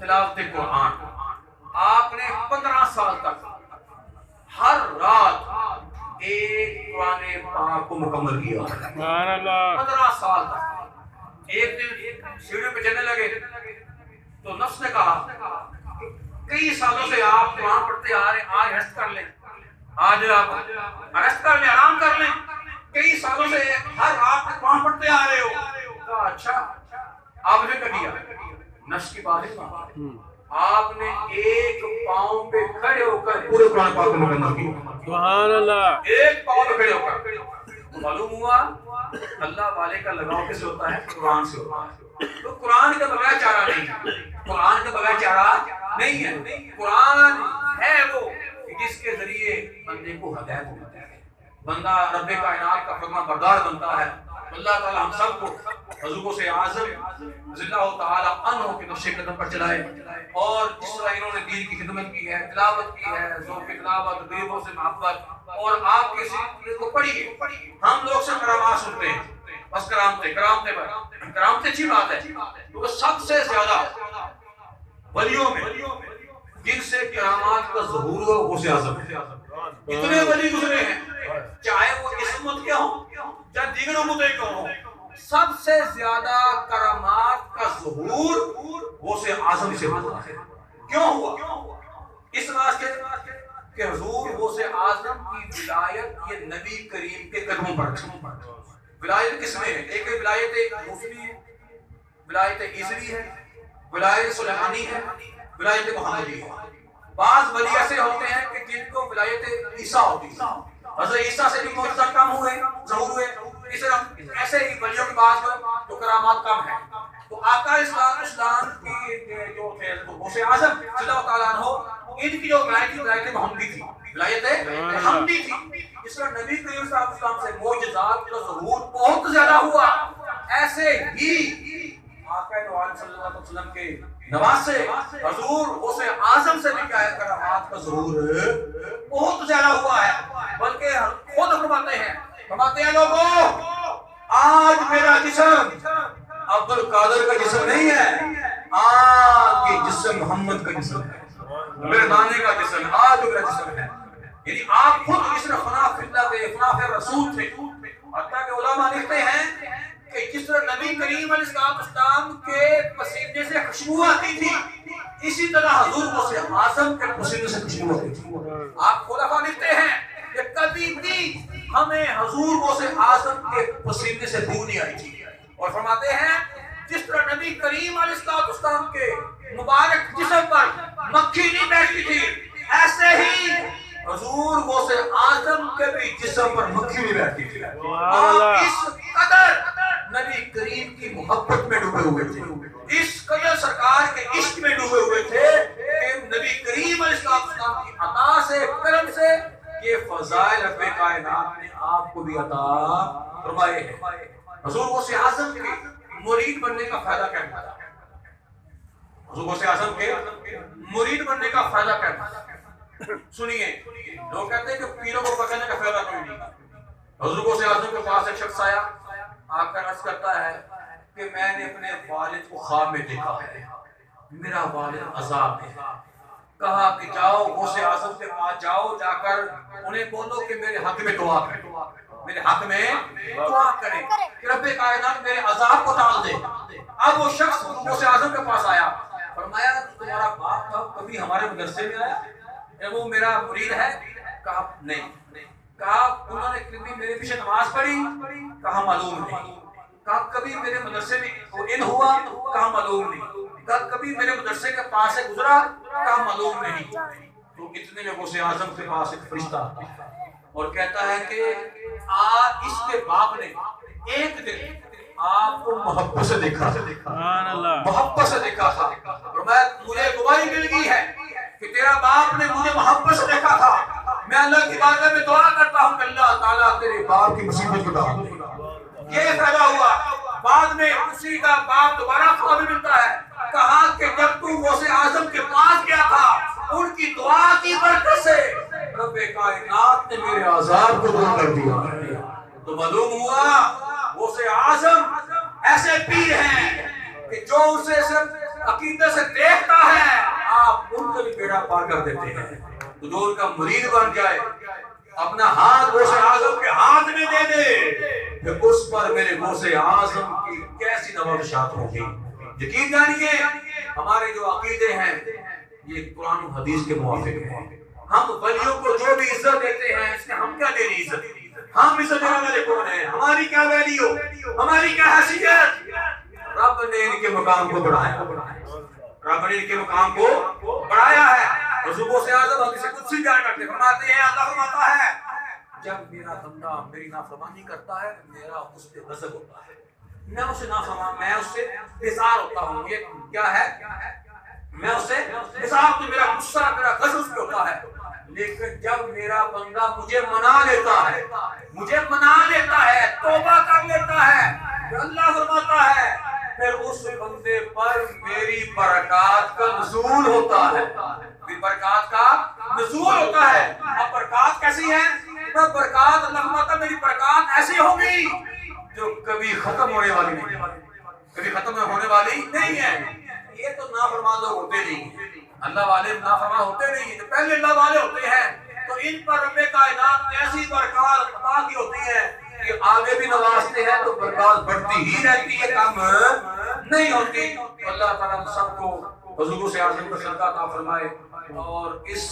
تلاوت قرآن. آپ نے 15 سال تک ہر رات ایک قرآن پاک کو مکمل کیا. سبحان اللہ. 15 سال تک. ایک دن سیڑھیوں پہ چلنے لگے تو نفس نے کہا کئی سالوں سے آپ قرآن پڑھتے آ رہے ہیں, آج ریسٹ کر لیں, آج آپ ریسٹ کر لیں, آرام کر لیں. کئی سالوں سے ہر رات قرآن پڑھتے آ رہے ہو. کہا اچھا. آپ نے کہا نفس کی بات ہے. آپ نے ایک پاؤں پہ کھڑے ہو کر پورے قرآن پاک کو مکمل کیا. سبحان اللہ. ایک پاؤں پہ کھڑے ہو کر. معلوم ہوا اللہ والے کا لگاؤ کس سے ہوتا ہے؟ قرآن سے ہوتا ہے. تو قرآن کے بغیر چارہ نہیں ہے. قرآن کے بغیر چارہ نہیں ہے. قرآن ہے وہ جس کے ذریعے بندے کو ہدایت ملتی ہے, بندہ رب کائنات کا فرما بردار بنتا ہے. اللہ تعالی ہم سب کو حضور سے اعظم رضی اللہ تعالی عنہ کے نقش قدم پر چلائے, اور جس طرح انہوں نے دین کی خدمت کی ہے, تلاوت کی ہے, ذوق تلاوت, غریبوں سے محبت, اور آپ کے سیرت کو پڑھیے. ہم لوگ سے کرامات سنتے ہیں, بس کرامتے پر کرامتے اچھی بات ہے. تو سب سے زیادہ ولیوں میں جن سے کرامات کا ظہور ہوا وہ غوث اعظم ہے. اتنے ولی گزرے ہیں, چاہے وہ اس امت کے ہوں یا دیگر امتیں کے ہوں, سب سے زیادہ کرامات کا ظہور غوث اعظم سے ہوا ہے. کیوں ہوا؟ اس واسطے کہ حضور غوث اعظم کی ولایت یہ نبی کریم کے قدموں پر ہے. ولایت کس میں ہے؟ ایک ولایت موسمی ہے, ولایت عیسوی ہے, ولایت سلیمانی ہے, ولایت محمدی ہے. بعض ولی ایسے ہوتے ہیں کہ جن کو ولایت عیسیٰ ہوتی ہے, حضرت عیسیٰ سے بھی معجزات کم ہوئے, ظہور ہوئے. اس طرح ایسے ہی ولیوں کے بعض جو کرامات کم ہیں. تو آقا اسلام کی جو تھے غوث اعظم صلی اللہ تعالیٰ عنہ, ان کی جو ولایت محمدی تھی, ولایت محمدی تھی. اس کا نبی کریم صلی اللہ علیہ وسلم سے معجزات کا ظہور بہت زیادہ ہوا. ایسے ہی آقا صلی اللہ علیہ وسلم کے نواسے حضور غوث اعظم سے بھی کیا ہے, کرامات کا ظہور بہت زیادہ ہوا ہے. بلکہ خود فرماتے ہیں لوگوں, آج میرا جسم عبد القادر کا جسم نہیں ہے, آج یہ جسم محمد کا جسم ہے, میرے نانے کا جسم, آج میرا جسم ہے. یعنی آپ خود اس میں فنا فی اللہ تھے, فنا فی رسول تھے. حتیٰ کہ علماء لکھتے ہیں کہ جس طرح نبی کریم علیہ السلام کے پسینے سے خوشبو آتی تھی, اسی طرح حضور غوث اعظم کے پسینے سے خوشبو آتی تھی. آپ خلفاء لکھتے ہیں کہ کبھی بھی ہمیں حضور غوث اعظم کے پسینے سے بو نہیں آئی تھی. اور فرماتے ہیں جس طرح نبی کریم علیہ السلام کے مبارک جسم پر مکھی نہیں بیٹھتی تھی, ایسے ہی حضور غوث اعظم کے بھی جسم پر مکھی نہیں بیٹھتی تھی. آپ اس قدر نبی کریم کی محبت میں ڈوبے ہوئے تھے, اس قدر سرکار کے عشق میں ڈوبے ہوئے تھے کہ نبی کریم علیہ السلام کی عطا سے, کرم سے یہ فضائل رب کائنات نے آپ کو بھی عطا فرمائے ہیں. حضور غوث اعظم کے مرید بننے کا فائدہ کیا ہے؟ حضور غوث اعظم کے مرید بننے کا فائدہ کیا ہے؟ سنیے, لوگ کہتے ہیں کہ پیروں کو پکڑنے کا فائدہ کوئی نہیں. حضور غوث اعظم کے پاس ایک شخص آیا, آ کر عرض کرتا ہے کہ میں نے اپنے والد کو خواب میں دیکھا ہے, میرا والد عذاب ہے. کہا کہ جاؤ غوث اعظم کے پاس جاؤ, جا کر انہیں بولو کہ میرے حق میں دعا کریں, میرے حق میں دعا کریں کہ رب کائنات میرے عذاب کو ٹال دے. اب وہ شخص غوث اعظم کے پاس آیا, فرمایا تمہارا باپ تھا کبھی ہمارے مدرسے میں آیا؟ وہ میرا مرید ہے. کہا نہیں. کہا انہوں نے کبھی میرے پیچھے نماز پڑھی؟ کہا معلوم نہیں. کہا کبھی میرے مدرسے میں ان ہوا؟ کہا معلوم نہیں. کہا کبھی میرے مدرسے کے پاس سے گزرا؟ کہا معلوم نہیں. تو اتنے میں غوث اعظم کے پاس ایک فرشتہ آتا ہے اور کہتا ہے کہ اس کے باپ نے ایک دن آپ کو محبت سے دیکھا تھا, محبت سے دیکھا تھا, اور مجھے گواہی مل گئی ہے کہ تیرا باپ نے مجھے محبت سے دیکھا تھا. میں اللہ کی بارگاہ میں دعا کرتا ہوں کہ اللہ تعالیٰ تیرے باپ کی مصیبت کو ڈال دے. یہ فائدہ ہوا. بعد میں اسی کا باپ دوبارہ خواب میں ملتا ہے, کہا کہ جب تو غوث اعظم کے پاس گیا تھا, ان کی دعا کی برکت سے رب کائنات نے میرے عذاب کو دور کر دیا. تو معلوم ہوا غوث اعظم ایسے پیر ہیں کہ جو اسے صرف عقیدے سے دیکھتا ہے بھی بیڑا پار کر دیتے ہیں. تو جو ان کا مرید بن جائے اپنا ہاتھ غوث اعظم کے ہاتھ میں دے دے کہ اس پر میرے غوث اعظم کی کیسی نوازشات ہوں گی. یقین جانیے ہمارے جو عقیدے ہیں یہ قرآن و حدیث کے موافق ہیں. ہم ولیوں کو جو بھی عزت دیتے ہیں اس میں ہم کیا دے رہی عزت؟ ہم عزت دینے والے کون ہیں؟ ہماری کیا ویلیو، ہماری کیا حیثیت؟ رب نے ان کے مقام کو بڑھایا، رب نے ان کے مقام کو بڑھایا ہے. حضور غوث اعظم حدیث قدسی بیان کرتے فرماتے ہیں، اللہ فرماتا ہے جب میرا بندہ میری نافرمانی کرتا ہے میرا اس پہ غضب ہوتا ہے، میں اسے نافرمان، میں اس سے بیزار ہوتا ہوں. یہ کیا ہے؟ میں اس سے بیزار، تو میرا غصہ میرا غضب ہوتا ہے. لیکن جب میرا بندہ مجھے منا لیتا ہے، مجھے منا لیتا ہے، توبہ کر لیتا ہے، تو اللہ فرماتا ہے پھر اس بندے پر میری برکات کا نزول ہوتا ہے، میری برکات کا نزول ہوتا ہے. اب برکات کیسی ہے؟ برکات اللہ فرماتا میری برکات ایسی ہوگی جو کبھی ختم ہونے والی نہیں، کبھی ختم ہونے والی نہیں ہے. یہ تو نافرمان لوگ ہوتے نہیں ہیں، اللہ والے نافرمان ہوتے نہیں ہیں. جو پہلے اللہ والے ہوتے ہیں تو ان پر رب کائنات نے ایسی برکات عطا کی ہوتی ہے کہ آگے بھی نوازتے ہیں تو برکات بڑھتی ہی رہتی ہے، کم نہیں ہوتی. اللہ تعالیٰ ہم سب کو حضور غوث اعظم کا صدقہ عطا فرمائے. اور اس